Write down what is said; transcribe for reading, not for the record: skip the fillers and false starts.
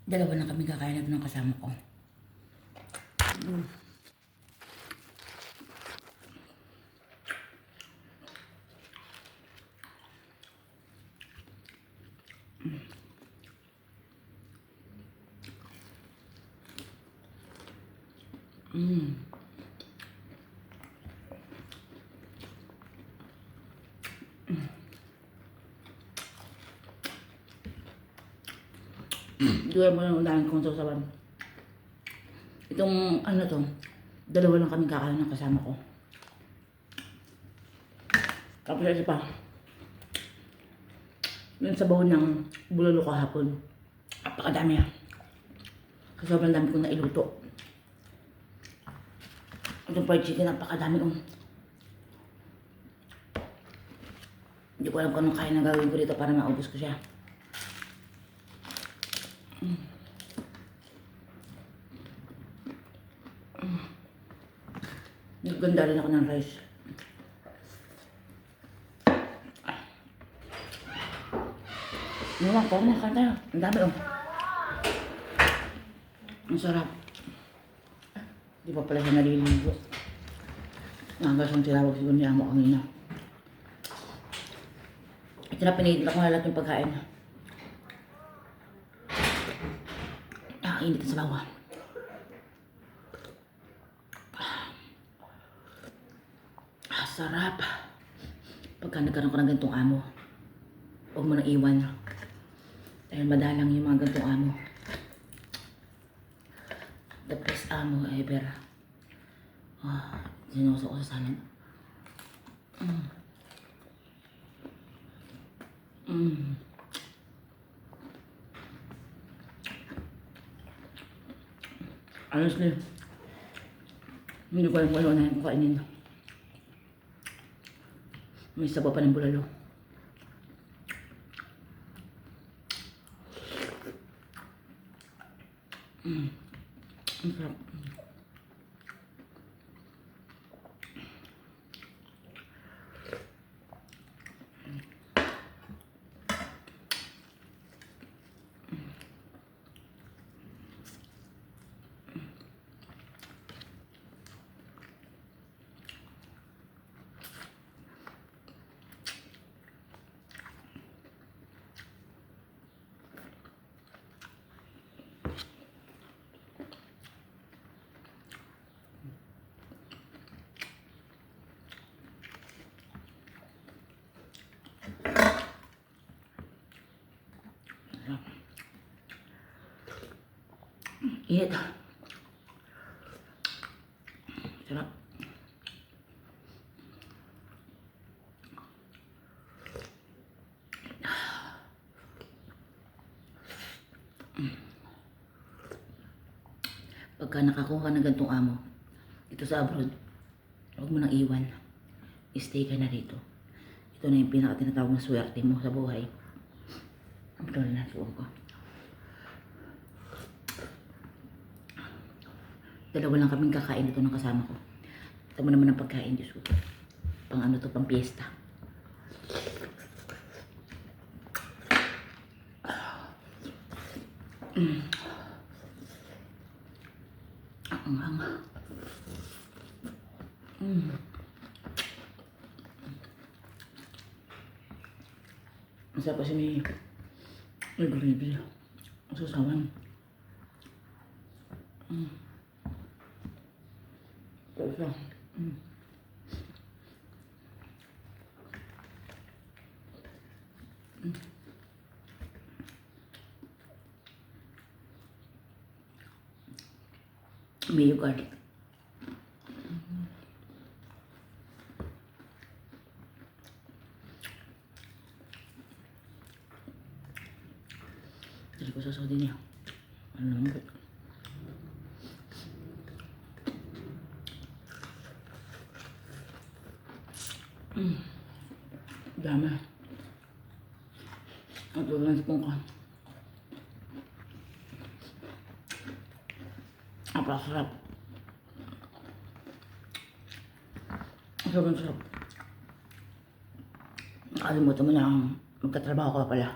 Dalawa lang kami kakain na ng kasama ko. Mm. Mm. Doon mo lang unahin kong sasawan. Itong ano to, dalawa lang kami kakain ng kasama ko. Tapos isa pa, yung sabaw ng bulalo kahapon. Napakadami yan. Kasi sobrang dami kong nailuto. Itong fried chicken, napakadami kong. Hindi ko alam kung anong kain na gawin ko dito para maubos ko siya. Nagganda rin ako ng rice. Muna, tara na, kain tayo. Ang dami oh. Ang sarap. Di pa pala siya naliligo. Nagas ang tinawag siguro niya mo kanina. Ito na, pinilit ako na lahat yung pagkain. Init sa bawah. Sarap. Pagka nagkaroon ko ng ganitong amo, huwag mo nang iwan. Dahil madalang yung mga ganitong amo. The best amo ever. Sinuso ko sa salad. Honestly, hindi ko alam kung ano na yung kainin. May sabaw pa ng bulalo. Ang sarap. Init. Sarap. Pagka nakakuha ka ng ganitong amo dito sa abroad, huwag mo nang iwan. Stay ka na dito. Ito na yung pinaka-tinatawag na swerte mo sa buhay. Ang patuloy na suwag ko. Dalawa lang kaming kakain dito ng kasama ko. Ito mo naman ang pagkain, Diyos ko. Pang ano to, pang piyesta. Ang hanga. Ang sarap kasi may gravy. Ang susawan. Ito. Mayo garlic. Jadi ko sasaw din niya. Ano naman ba? Dami. Ang tulad ng pungkan. Napakasarap. Sobrang sarap. Nakalimutan mo na magkatrabaho ka pala.